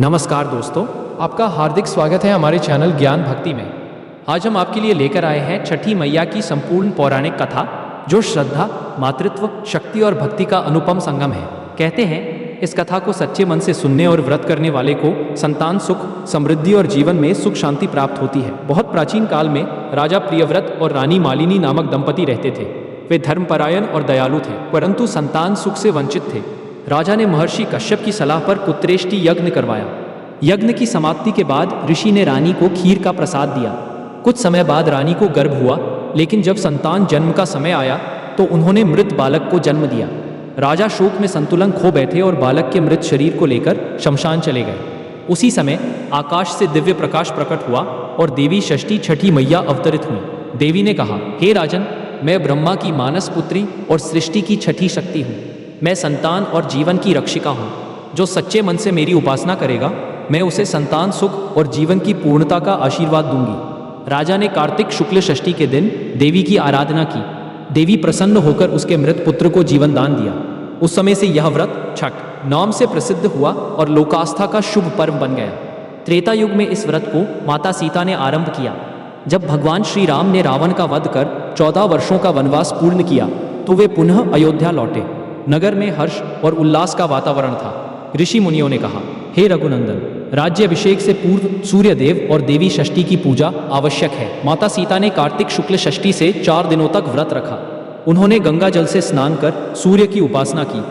नमस्कार दोस्तों, आपका हार्दिक स्वागत है हमारे चैनल ज्ञान भक्ति में। आज हम आपके लिए लेकर आए हैं छठी मैया की संपूर्ण पौराणिक कथा, जो श्रद्धा, मातृत्व, शक्ति और भक्ति का अनुपम संगम है। कहते हैं इस कथा को सच्चे मन से सुनने और व्रत करने वाले को संतान सुख, समृद्धि और जीवन में सुख शांति प्राप्त होती है। बहुत प्राचीन काल में राजा प्रियव्रत और रानी मालिनी नामक दंपति रहते थे। वे धर्मपरायण और दयालु थे, परंतु संतान सुख से वंचित थे। राजा ने महर्षि कश्यप की सलाह पर पुत्रेष्टि यज्ञ करवाया। यज्ञ की समाप्ति के बाद ऋषि ने रानी को खीर का प्रसाद दिया। कुछ समय बाद रानी को गर्भ हुआ, लेकिन जब संतान जन्म का समय आया तो उन्होंने मृत बालक को जन्म दिया। राजा शोक में संतुलन खो बैठे और बालक के मृत शरीर को लेकर शमशान चले गए। उसी समय आकाश से दिव्य प्रकाश प्रकट हुआ और देवी षष्ठी छठी मैया अवतरित हुई। देवी ने कहा, हे राजन, मैं ब्रह्मा की मानस पुत्री और सृष्टि की छठी शक्ति हूँ। मैं संतान और जीवन की रक्षिका हूँ। जो सच्चे मन से मेरी उपासना करेगा, मैं उसे संतान सुख और जीवन की पूर्णता का आशीर्वाद दूंगी। राजा ने कार्तिक शुक्ल षष्ठी के दिन देवी की आराधना की। देवी प्रसन्न होकर उसके मृत पुत्र को जीवन दान दिया। उस समय से यह व्रत छठ नाम से प्रसिद्ध हुआ और लोकास्था का शुभ पर्व बन गया। त्रेता युग में इस व्रत को माता सीता ने आरंभ किया। जब भगवान श्री राम ने रावण का वध कर 14 वर्षों का वनवास पूर्ण किया तो वे पुनः अयोध्या लौटे। नगर में हर्ष और उल्लास का वातावरण था। ऋषि मुनियों ने कहा, हे रघुनंदन, राज्याभिषेक से पूर्व सूर्य देव और देवी षष्ठी की पूजा आवश्यक है। माता सीता ने कार्तिक शुक्ल षष्ठी से 4 दिनों तक व्रत रखा। उन्होंने गंगा जल से स्नान कर सूर्य की उपासना की।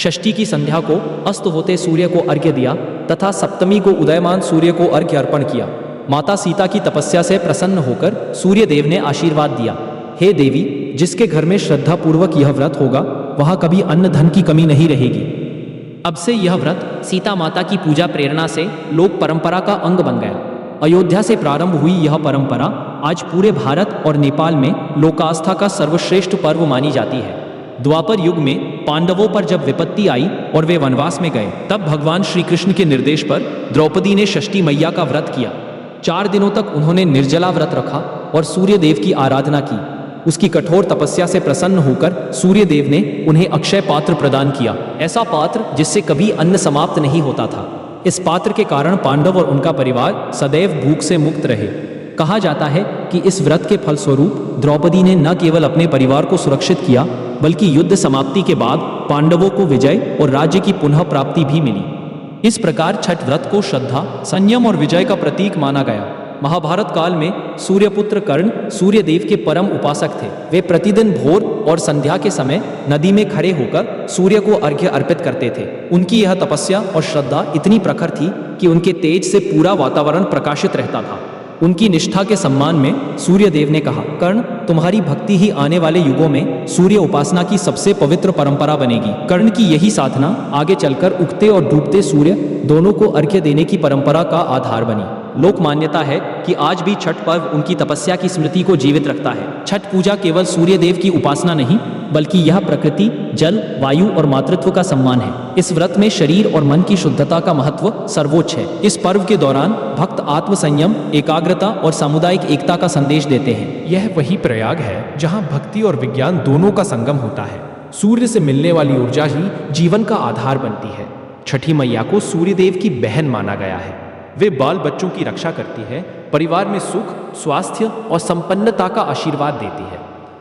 षष्ठी की संध्या को अस्त होते सूर्य को अर्घ्य दिया तथा सप्तमी को उदयमान सूर्य को अर्घ्य अर्पण किया। माता सीता की तपस्या से प्रसन्न होकर सूर्य देव ने आशीर्वाद दिया, हे देवी, जिसके घर में श्रद्धा पूर्वक यह व्रत होगा वहां कभी अन्न धन की कमी नहीं रहेगी। अब से यह व्रत सीता माता की पूजा प्रेरणा से लोक परंपरा का अंग बन गया। अयोध्या से प्रारंभ हुई यह परंपरा आज पूरे भारत और नेपाल में लोकास्था का सर्वश्रेष्ठ पर्व मानी जाती है। द्वापर युग में पांडवों पर जब विपत्ति आई और वे वनवास में गए, तब भगवान श्री कृष्ण के निर्देश पर द्रौपदी ने षष्ठी मैया का व्रत किया। 4 दिनों तक उन्होंने निर्जला व्रत रखा और सूर्य देव की आराधना की। उसकी कठोर तपस्या से प्रसन्न होकर सूर्य देव ने उन्हें अक्षय पात्र प्रदान किया, ऐसा पात्र जिससे कभी अन्न समाप्त नहीं होता था। इस पात्र के कारण पांडव और उनका परिवार सदैव भूख से मुक्त रहे। कहा जाता है कि इस व्रत के फलस्वरूप द्रौपदी ने न केवल अपने परिवार को सुरक्षित किया, बल्कि युद्ध समाप्ति के बाद पांडवों को विजय और राज्य की पुनः प्राप्ति भी मिली। इस प्रकार छठ व्रत को श्रद्धा, संयम और विजय का प्रतीक माना गया। महाभारत काल में सूर्यपुत्र कर्ण सूर्य देव के परम उपासक थे। वे प्रतिदिन भोर और संध्या के समय नदी में खड़े होकर सूर्य को अर्घ्य अर्पित करते थे। उनकी यह तपस्या और श्रद्धा इतनी प्रखर थी कि उनके तेज से पूरा वातावरण प्रकाशित रहता था। उनकी निष्ठा के सम्मान में सूर्य देव ने कहा, कर्ण, तुम्हारी भक्ति ही आने वाले युगों में सूर्य उपासना की सबसे पवित्र परंपरा बनेगी। कर्ण की यही साधना आगे चलकर उगते और डूबते सूर्य दोनों को अर्घ्य देने की परंपरा का आधार बनी। लोक मान्यता है कि आज भी छठ पर्व उनकी तपस्या की स्मृति को जीवित रखता है। छठ पूजा केवल सूर्य देव की उपासना नहीं, बल्कि यह प्रकृति, जल, वायु और मातृत्व का सम्मान है। इस व्रत में शरीर और मन की शुद्धता का महत्व सर्वोच्च है। इस पर्व के दौरान भक्त आत्म संयम, एकाग्रता और सामुदायिक एकता का संदेश देते हैं। यह वही प्रयाग है जहाँ भक्ति और विज्ञान दोनों का संगम होता है। सूर्य से मिलने वाली ऊर्जा ही जीवन का आधार बनती है। छठी मैया को सूर्य देव की बहन माना गया है। वे बाल बच्चों की रक्षा करती है, परिवार में सुख, स्वास्थ्य और संपन्नता का आशीर्वाद देती है।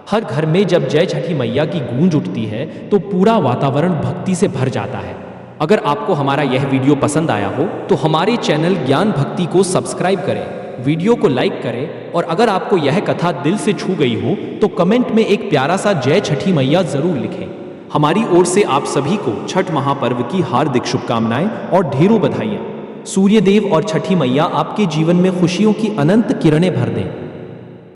हर घर में जब जय छठी मैया की गूंज उठती है तो पूरा वातावरण भक्ति से भर जाता है। अगर आपको हमारा यह वीडियो पसंद आया हो तो हमारे चैनल ज्ञान भक्ति को सब्सक्राइब करें, वीडियो को लाइक करें और अगर आपको यह कथा दिल से छू गई हो तो कमेंट में एक प्यारा सा जय छठी मैया जरूर लिखें। हमारी ओर से आप सभी को छठ महापर्व की हार्दिक शुभकामनाएं और ढेरों बधाइयां। सूर्य देव और छठी मैया आपके जीवन में खुशियों की अनंत किरणें भर दें।